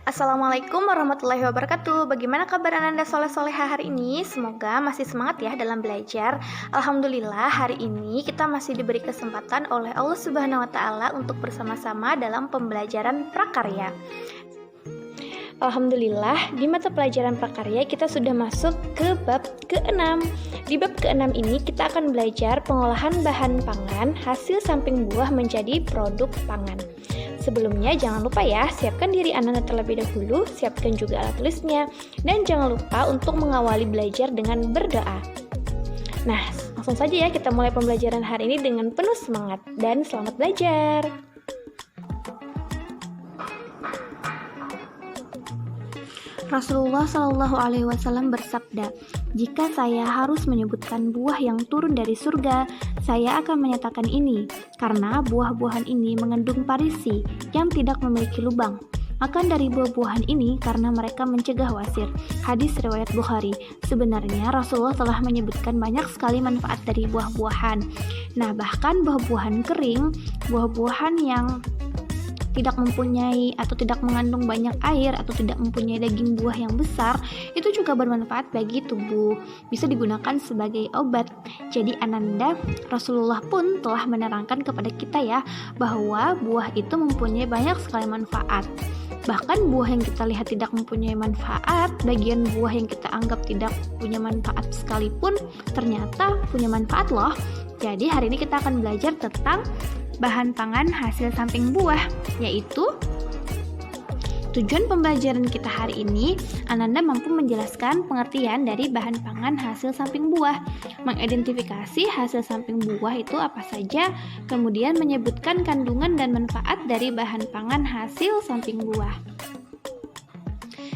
Assalamualaikum warahmatullahi wabarakatuh. Bagaimana kabar Ananda soleh-soleha hari ini? Semoga masih semangat ya dalam belajar. Alhamdulillah hari ini kita masih diberi kesempatan oleh Allah Subhanahu wa taala untuk bersama-sama dalam pembelajaran prakarya. Alhamdulillah, di mata pelajaran prakarya kita sudah masuk ke bab ke-6. Di bab ke-6 ini kita akan belajar pengolahan bahan pangan hasil samping buah menjadi produk pangan. Sebelumnya jangan lupa ya, siapkan diri Anda terlebih dahulu, siapkan juga alat tulisnya, dan jangan lupa untuk mengawali belajar dengan berdoa. Nah, langsung saja ya kita mulai pembelajaran hari ini dengan penuh semangat, dan selamat belajar! Rasulullah Shallallahu Alaihi Wasallam bersabda, "Jika saya harus menyebutkan buah yang turun dari surga, saya akan menyatakan ini, karena buah-buahan ini mengandung parisi yang tidak memiliki lubang. Makan dari buah-buahan ini karena mereka mencegah wasir." Hadis riwayat Bukhari. Sebenarnya Rasulullah telah menyebutkan banyak sekali manfaat dari buah-buahan. Nah, bahkan buah-buahan kering, buah-buahan yang tidak mempunyai atau tidak mengandung banyak air atau tidak mempunyai daging buah yang besar, itu juga bermanfaat bagi tubuh, bisa digunakan sebagai obat. Jadi Ananda, Rasulullah pun telah menerangkan kepada kita ya, bahwa buah itu mempunyai banyak sekali manfaat. Bahkan buah yang kita lihat tidak mempunyai manfaat, bagian buah yang kita anggap tidak punya manfaat sekalipun, ternyata punya manfaat loh. Jadi hari ini kita akan belajar tentang bahan pangan hasil samping buah, yaitu tujuan pembelajaran kita hari ini, Ananda mampu menjelaskan pengertian dari bahan pangan hasil samping buah, mengidentifikasi hasil samping buah itu apa saja, kemudian menyebutkan kandungan dan manfaat dari bahan pangan hasil samping buah.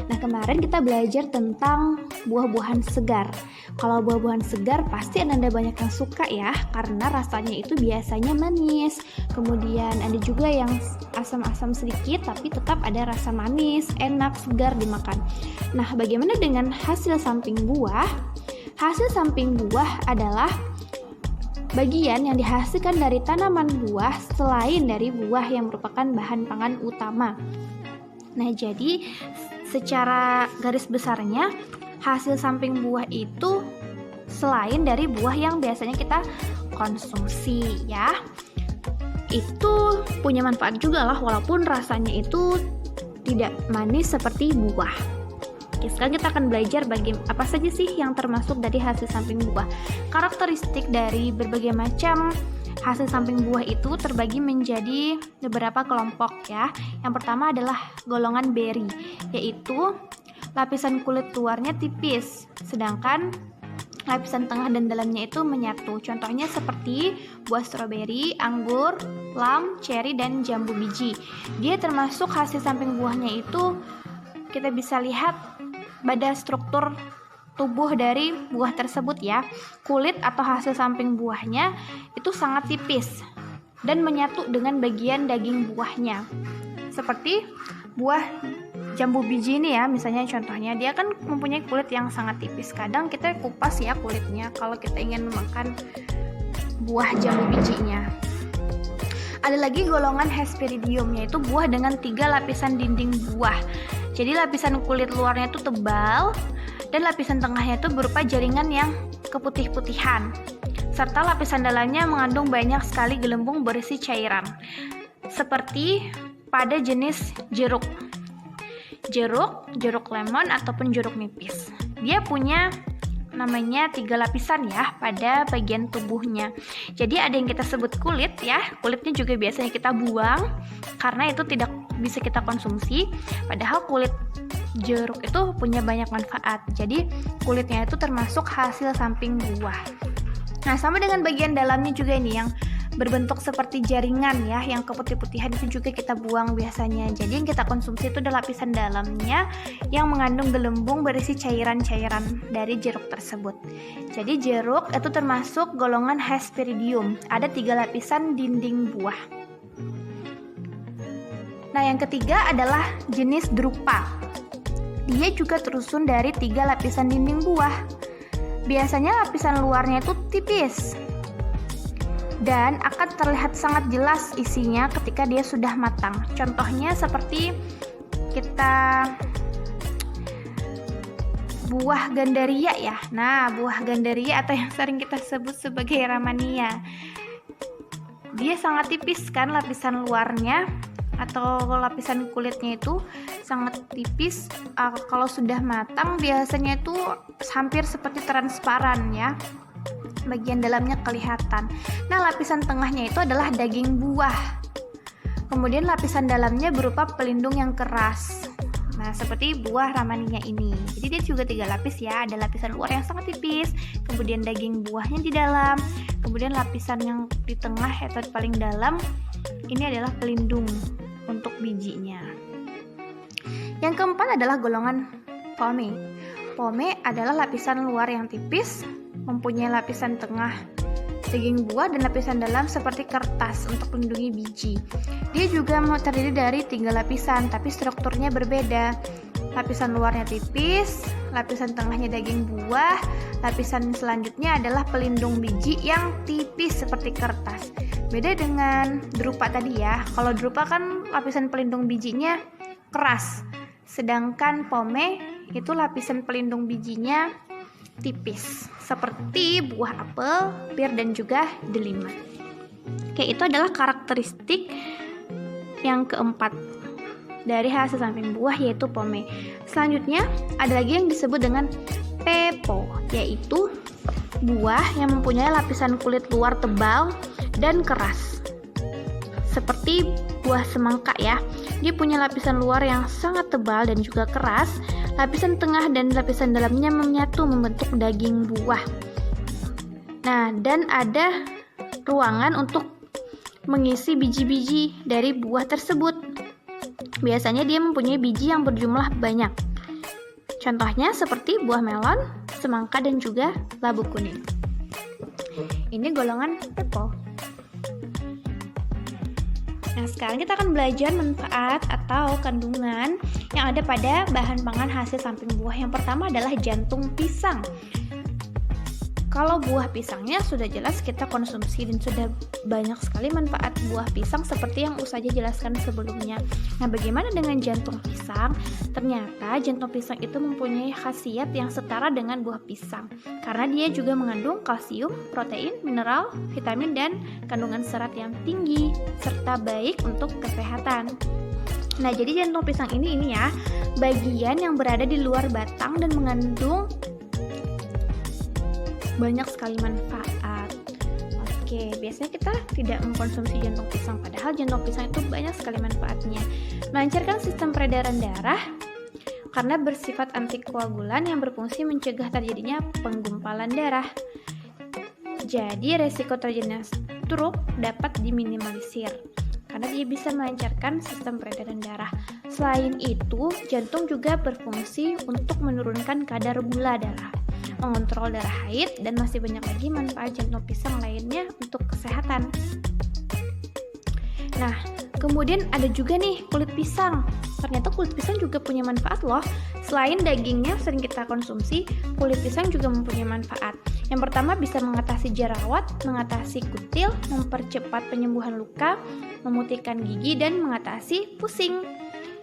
Nah, kemarin kita belajar tentang buah-buahan segar. Kalau buah-buahan segar pasti Ananda banyak yang suka ya, karena rasanya itu biasanya manis. Kemudian ada juga yang asam-asam sedikit tapi tetap ada rasa manis, enak, segar dimakan. Nah, bagaimana dengan hasil samping buah? Hasil samping buah adalah bagian yang dihasilkan dari tanaman buah selain dari buah yang merupakan bahan pangan utama. Nah, jadi secara garis besarnya hasil samping buah itu selain dari buah yang biasanya kita konsumsi ya, itu punya manfaat juga lah, walaupun rasanya itu tidak manis seperti buah. Oke, sekarang kita akan belajar apa saja sih yang termasuk dari hasil samping buah. Karakteristik dari berbagai macam hasil samping buah itu terbagi menjadi beberapa kelompok ya. Yang pertama adalah golongan berry, yaitu lapisan kulit luarnya tipis, sedangkan lapisan tengah dan dalamnya itu menyatu. Contohnya seperti buah stroberi, anggur, plum, cherry, dan jambu biji. Dia termasuk hasil samping buahnya itu kita bisa lihat pada struktur tubuh dari buah tersebut ya. Kulit atau hasil samping buahnya itu sangat tipis dan menyatu dengan bagian daging buahnya. Seperti buah jambu biji ini ya, misalnya contohnya dia kan mempunyai kulit yang sangat tipis. Kadang kita kupas ya kulitnya kalau kita ingin memakan buah jambu bijinya. Ada lagi golongan Hesperidium, yaitu buah dengan 3 lapisan dinding buah. Jadi lapisan kulit luarnya itu tebal dan lapisan tengahnya itu berupa jaringan yang keputih-putihan, serta lapisan dalamnya mengandung banyak sekali gelembung berisi cairan, seperti pada jenis jeruk lemon ataupun jeruk nipis. Dia punya namanya 3 lapisan ya pada bagian tubuhnya. Jadi ada yang kita sebut kulit ya, kulitnya juga biasanya kita buang karena itu tidak bisa kita konsumsi, padahal kulit jeruk itu punya banyak manfaat. Jadi kulitnya itu termasuk hasil samping buah. Nah, sama dengan bagian dalamnya juga ini yang berbentuk seperti jaringan ya, yang keputih-putihan itu juga kita buang biasanya. Jadi yang kita konsumsi itu adalah lapisan dalamnya yang mengandung gelembung berisi cairan-cairan dari jeruk tersebut. Jadi jeruk itu termasuk golongan Hesperidium. Ada 3 lapisan dinding buah. Nah, yang ketiga adalah jenis drupa. Dia juga tersusun dari 3 lapisan dinding buah. Biasanya lapisan luarnya itu tipis dan akan terlihat sangat jelas isinya ketika dia sudah matang. Contohnya seperti kita buah gandaria ya. Nah, buah gandaria atau yang sering kita sebut sebagai ramania, dia sangat tipis kan lapisan luarnya atau lapisan kulitnya itu sangat tipis. Kalau sudah matang biasanya itu hampir seperti transparan ya, bagian dalamnya kelihatan. Nah, lapisan tengahnya itu adalah daging buah, kemudian lapisan dalamnya berupa pelindung yang keras. Nah, seperti buah ramania ini. Jadi dia juga 3 lapis ya. Ada lapisan luar yang sangat tipis, kemudian daging buahnya di dalam, kemudian lapisan yang di tengah atau paling dalam ini adalah pelindung untuk bijinya. Yang keempat adalah golongan pome. Pome adalah lapisan luar yang tipis, mempunyai lapisan tengah daging buah dan lapisan dalam seperti kertas untuk melindungi biji. Dia juga terdiri dari 3 lapisan, tapi strukturnya berbeda. Lapisan luarnya tipis, lapisan tengahnya daging buah, lapisan selanjutnya adalah pelindung biji yang tipis seperti kertas. Beda dengan drupa tadi ya. Kalau drupa kan lapisan pelindung bijinya keras, sedangkan pome itu lapisan pelindung bijinya tipis seperti buah apel, pir, dan juga delima. Oke, itu adalah karakteristik yang keempat dari hasil samping buah, yaitu pome. Selanjutnya ada lagi yang disebut dengan pepo, yaitu buah yang mempunyai lapisan kulit luar tebal dan keras seperti buah semangka ya. Dia punya lapisan luar yang sangat tebal dan juga keras. Lapisan tengah dan lapisan dalamnya menyatu membentuk daging buah. Nah, dan ada ruangan untuk mengisi biji-biji dari buah tersebut. Biasanya dia mempunyai biji yang berjumlah banyak. Contohnya seperti buah melon, semangka, dan juga labu kuning. Ini golongan pepo. Nah, sekarang kita akan belajar manfaat atau kandungan yang ada pada bahan pangan hasil samping buah. Yang pertama adalah jantung pisang. Kalau buah pisangnya sudah jelas kita konsumsi dan sudah banyak sekali manfaat buah pisang seperti yang Ustazah jelaskan sebelumnya. Nah, bagaimana dengan jantung pisang? Ternyata jantung pisang itu mempunyai khasiat yang setara dengan buah pisang karena dia juga mengandung kalsium, protein, mineral, vitamin, dan kandungan serat yang tinggi serta baik untuk kesehatan. Nah, jadi jantung pisang ini ya, bagian yang berada di luar batang dan mengandung banyak sekali manfaat. Oke, biasanya kita tidak mengkonsumsi jantung pisang, padahal jantung pisang itu banyak sekali manfaatnya. Melancarkan sistem peredaran darah karena bersifat antikoagulan yang berfungsi mencegah terjadinya penggumpalan darah. Jadi resiko terjadinya stroke dapat diminimalisir karena dia bisa melancarkan sistem peredaran darah. Selain itu, jantung juga berfungsi untuk menurunkan kadar gula darah, mengontrol darah haid, dan masih banyak lagi manfaat jantung pisang lainnya untuk kesehatan. Nah, kemudian ada juga nih kulit pisang. Ternyata kulit pisang juga punya manfaat loh. Selain dagingnya sering kita konsumsi, kulit pisang juga mempunyai manfaat. Yang pertama bisa mengatasi jerawat, mengatasi kutil, mempercepat penyembuhan luka, memutihkan gigi, dan mengatasi pusing.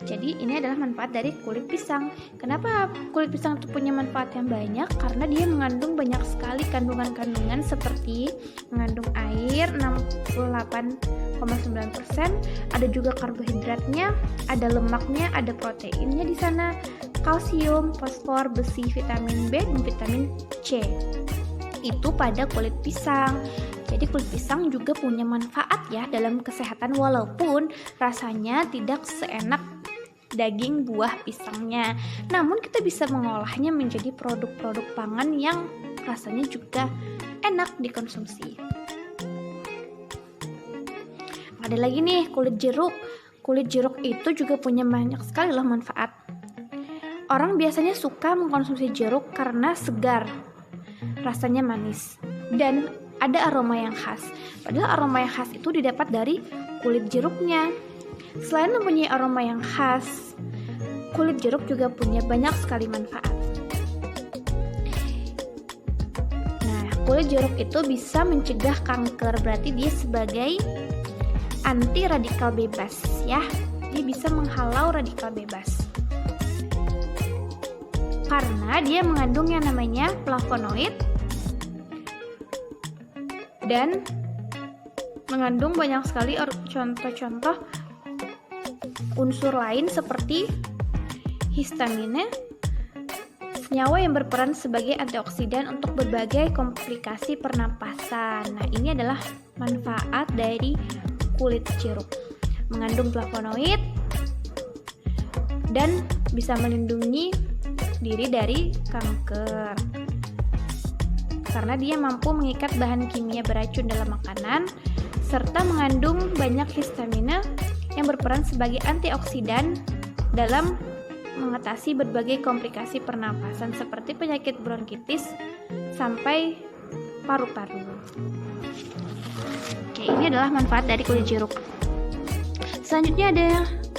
Jadi ini adalah manfaat dari kulit pisang. Kenapa kulit pisang itu punya manfaat yang banyak? Karena dia mengandung banyak sekali kandungan-kandungan seperti mengandung air 68,9%, ada juga karbohidratnya, ada lemaknya, ada proteinnya di sana, kalsium, fosfor, besi, vitamin B, dan vitamin C. Itu pada kulit pisang. Jadi kulit pisang juga punya manfaat ya dalam kesehatan walaupun rasanya tidak seenak daging buah pisangnya. Namun kita bisa mengolahnya menjadi produk-produk pangan yang rasanya juga enak dikonsumsi. Ada lagi nih kulit jeruk. Kulit jeruk itu juga punya banyak sekali loh manfaat. Orang biasanya suka mengkonsumsi jeruk karena segar, rasanya manis, dan ada aroma yang khas. Padahal aroma yang khas itu didapat dari kulit jeruknya. Selain mempunyai aroma yang khas, kulit jeruk juga punya banyak sekali manfaat. Nah, kulit jeruk itu bisa mencegah kanker, berarti dia sebagai anti radikal bebas ya. Dia bisa menghalau radikal bebas. karena dia mengandung yang namanya flavonoid dan mengandung banyak sekali contoh-contoh unsur lain seperti histamine, senyawa yang berperan sebagai antioksidan untuk berbagai komplikasi pernapasan. Nah, ini adalah manfaat dari kulit jeruk. Mengandung flavonoid dan bisa melindungi diri dari kanker. Karena dia mampu mengikat bahan kimia beracun dalam makanan serta mengandung banyak histamine yang berperan sebagai antioksidan dalam mengatasi berbagai komplikasi pernapasan seperti penyakit bronkitis sampai paru-paru. Oke, ini adalah manfaat dari kulit jeruk. Selanjutnya ada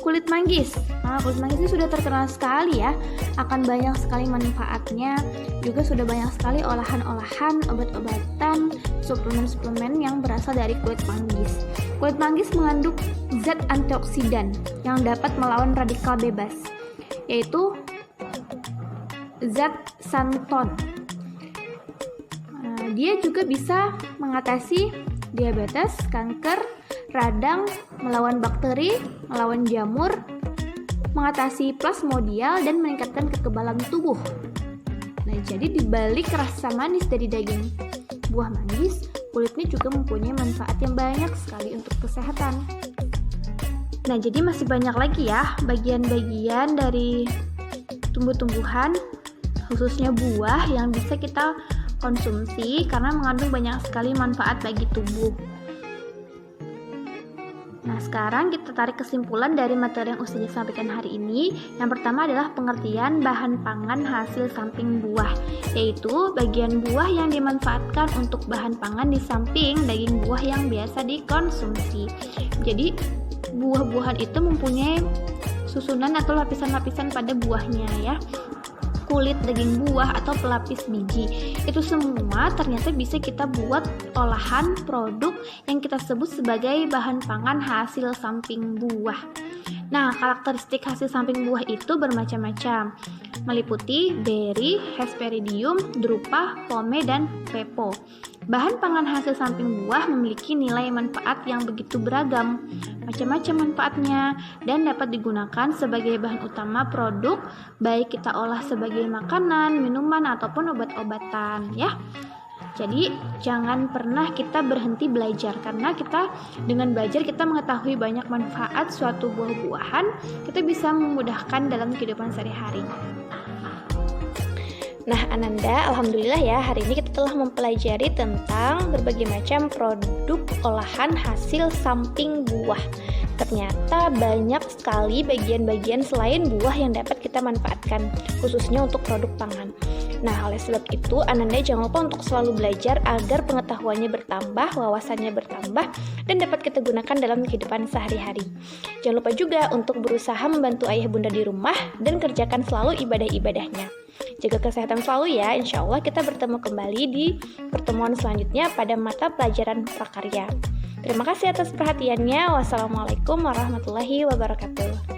kulit manggis. Nah, kulit manggis ini sudah terkenal sekali ya, akan banyak sekali manfaatnya. Juga sudah banyak sekali olahan-olahan, obat-obatan, suplemen-suplemen yang berasal dari kulit manggis. Kulit manggis mengandung zat antioksidan yang dapat melawan radikal bebas, yaitu zat xanthone. Dia juga bisa mengatasi diabetes, kanker, radang, melawan bakteri, melawan jamur, mengatasi plasmodial, dan meningkatkan kekebalan tubuh. Nah, jadi dibalik rasa manis dari daging buah manggis, kulitnya juga mempunyai manfaat yang banyak sekali untuk kesehatan. Nah, jadi masih banyak lagi ya bagian-bagian dari tumbuh-tumbuhan, khususnya buah yang bisa kita konsumsi karena mengandung banyak sekali manfaat bagi tubuh. Nah, sekarang kita tarik kesimpulan dari materi yang sudah disampaikan hari ini. Yang pertama adalah pengertian bahan pangan hasil samping buah, yaitu bagian buah yang dimanfaatkan untuk bahan pangan di samping daging buah yang biasa dikonsumsi. Jadi, buah-buahan itu mempunyai susunan atau lapisan-lapisan pada buahnya ya. Kulit daging buah atau pelapis biji. Itu semua ternyata bisa kita buat olahan produk yang kita sebut sebagai bahan pangan hasil samping buah. Nah, karakteristik hasil samping buah itu bermacam-macam, meliputi beri, hesperidium, drupa, pome, dan pepo. Bahan pangan hasil samping buah memiliki nilai manfaat yang begitu beragam, macam-macam manfaatnya, dan dapat digunakan sebagai bahan utama produk, baik kita olah sebagai makanan, minuman, ataupun obat-obatan ya. Jadi jangan pernah kita berhenti belajar, karena kita dengan belajar kita mengetahui banyak manfaat suatu buah-buahan, kita bisa memudahkan dalam kehidupan sehari-hari. Nah, Ananda, alhamdulillah ya, hari ini kita telah mempelajari tentang berbagai macam produk olahan hasil samping buah. Ternyata banyak sekali bagian-bagian selain buah yang dapat kita manfaatkan, khususnya untuk produk pangan. Nah, oleh sebab itu, Ananda jangan lupa untuk selalu belajar agar pengetahuannya bertambah, wawasannya bertambah, dan dapat kita gunakan dalam kehidupan sehari-hari. Jangan lupa juga untuk berusaha membantu ayah bunda di rumah dan kerjakan selalu ibadah-ibadahnya. Jaga kesehatan selalu ya, insya Allah kita bertemu kembali di pertemuan selanjutnya pada mata pelajaran prakarya. Terima kasih atas perhatiannya. Wassalamualaikum warahmatullahi wabarakatuh.